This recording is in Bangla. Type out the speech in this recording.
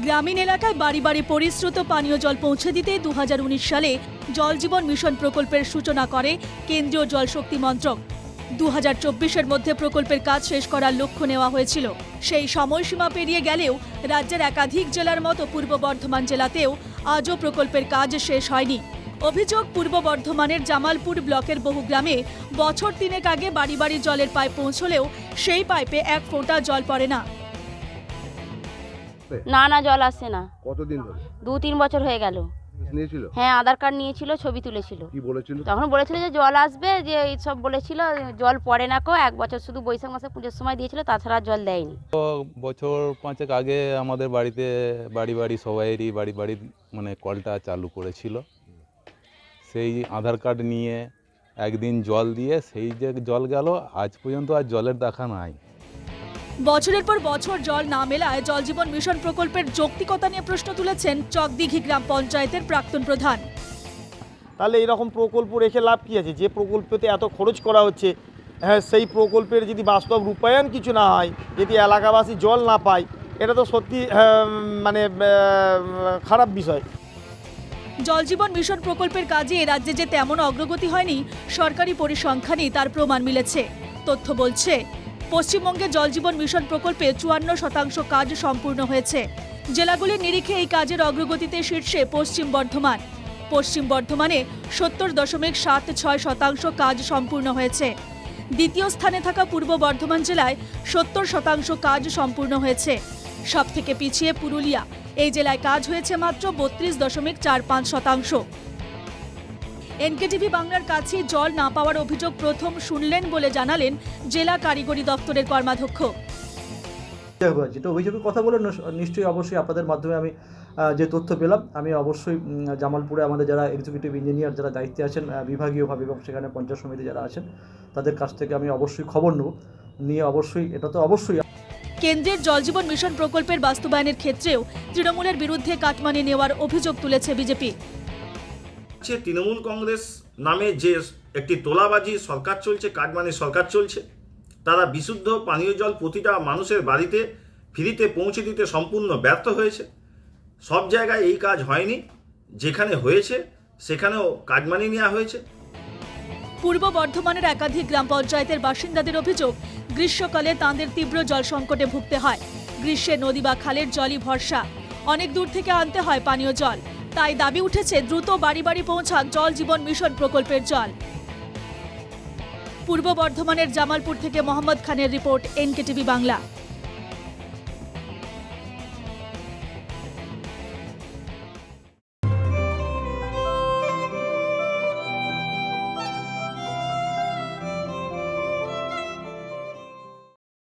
গ্রামীণ এলাকায় বাড়ি বাড়ি পরিশ্রুত পানীয় জল পৌঁছে দিতে 2019 সালে জল জীবন মিশন প্রকল্পের সূচনা করে কেন্দ্রীয় জল শক্তি মন্ত্রক। 2024-এর মধ্যে প্রকল্পের কাজ শেষ করার লক্ষ্য নেওয়া হয়েছিল। সেই সময়সীমা পেরিয়ে গেলেও রাজ্যের একাধিক জেলার মতো পূর্ব বর্ধমান জেলাতেও আজও প্রকল্পের কাজ শেষ হয়নি। অভিযোগ, পূর্ব বর্ধমানের জামালপুর ব্লকের বহু গ্রামে বছর 3 আগে বাড়ি বাড়ি জলের পাইপ পৌঁছলেও সেই পাইপে এক ফোঁটা জল পড়ে না। না জল আসছে না। কতদিন ধরে? 2-3 বছর হয়ে গেল। নিয়েছিল? হ্যাঁ, আধার কার্ড নিয়েছিল, ছবি তুলেছিল। কি বলেছিল? তখন বলেছিল যে জল আসবে, যে এইসব বলেছিল। জল পড়ে না কো, 1 বছর শুধু বৈশাখ মাসে পুজোর সময় দিয়েছিল, তাছাড়া জল দেয়নি। বছর 5 আগে আমাদের বাড়িতে বাড়ি বাড়ি সবাইয়েরই বাড়ি বাড়ি মানে কলটা চালু করেছিল। সেই আধার কার্ড নিয়ে একদিন জল দিয়ে সেই যে জল গেল, আজ পর্যন্ত আর জলের দেখা নাই। বছরের পর বছর জল না মেলায় জল জীবন মিশন প্রকল্পের যৌক্তিকতা নিয়ে প্রশ্ন তুলেছেন চকদিঘি গ্রাম পঞ্চায়েতের প্রাক্তন প্রধান। তাহলে এরকম প্রকল্প রেখে লাভ কী আছে? যে প্রকল্পতে এত খরচ করা হচ্ছে, হ্যাঁ, সেই প্রকল্পের যদি বাস্তব রূপায়ণ কিছু না হয়, যদি এলাকাবাসী জল না পায়, এটা তো সত্যি মানে খারাপ বিষয়। জল জীবন মিশন প্রকল্পের কাজে এ রাজ্যে যে তেমন অগ্রগতি হয়নি, সরকারি পরিসংখ্যানই তার প্রমাণ মিলেছে। তথ্য বলছে, পশ্চিমবঙ্গে জল জীবন মিশন প্রকল্পে 54% কাজ সম্পূর্ণ হয়েছে। জেলাগুলির নিরিখে এই কাজের অগ্রগতিতে শীর্ষে পশ্চিম বর্ধমান। পশ্চিম বর্ধমানে 70.76% কাজ সম্পূর্ণ হয়েছে। দ্বিতীয় স্থানে থাকা পূর্ব বর্ধমান জেলায় 70% কাজ সম্পূর্ণ হয়েছে। সবথেকে পিছিয়ে পুরুলিয়া, এই জেলায় কাজ হয়েছে মাত্র 32.45%। এনকেটিভি বাংলার কাছে জল না পাওয়ার অভিযোগ প্রথম শুনলেন বলে জানালেন জেলা কারিগরি দপ্তরের কর্মাধ্যক্ষ। যেটা অভিযোগের কথা বলে নিশ্চয়ই অবশ্যই আপনাদের মাধ্যমে আমি যে তথ্য পেলাম, আমি অবশ্যই জামালপুরে আমাদের যারা এক্সিকিউটিভ ইঞ্জিনিয়ার যারা দায়িত্বে আছেন বিভাগীয়ভাবে এবং সেখানে পঞ্চায়েত সমিতি যারা আছেন তাদের কাছ থেকে আমি অবশ্যই খবর নেব, নিয়ে অবশ্যই এটা তো অবশ্যই। কেন্দ্রের জল জীবন মিশন প্রকল্পের বাস্তবায়নের ক্ষেত্রেও তৃণমূলের বিরুদ্ধে কাটমানি নেওয়ার অভিযোগ তুলেছে বিজেপি। তৃণমূল কংগ্রেস নামে যে একটি তোলাবাজি সরকার চলছে, কাটমানি সরকার চলছে, তারা বিশুদ্ধ পানীয় জল প্রতিটা মানুষের বাড়িতে ফ্রিতে পৌঁছে দিতে সম্পূর্ণ ব্যর্থ হয়েছে। সব জায়গায় এই কাজ হয়নি, যেখানে হয়েছে সেখানেও কাটমানি নেওয়া হয়েছে। পূর্ব বর্ধমানের একাধিক গ্রাম পঞ্চায়েতের বাসিন্দাদের অভিযোগ, গ্রীষ্মকালে তাঁদের তীব্র জল সংকটে ভুগতে হয়। গ্রীষ্মে নদী বা খালের জলই ভরসা, অনেক দূর থেকে আনতে হয় পানীয় জল। তাই দাবি উঠেছে দ্রুত বাড়ি বাড়ি পৌঁছাক জল জীবন মিশন প্রকল্পের জল। পূর্ব বর্ধমানের জামালপুর থেকে মোহাম্মদ খানের রিপোর্ট, এনকেটিভি বাংলা।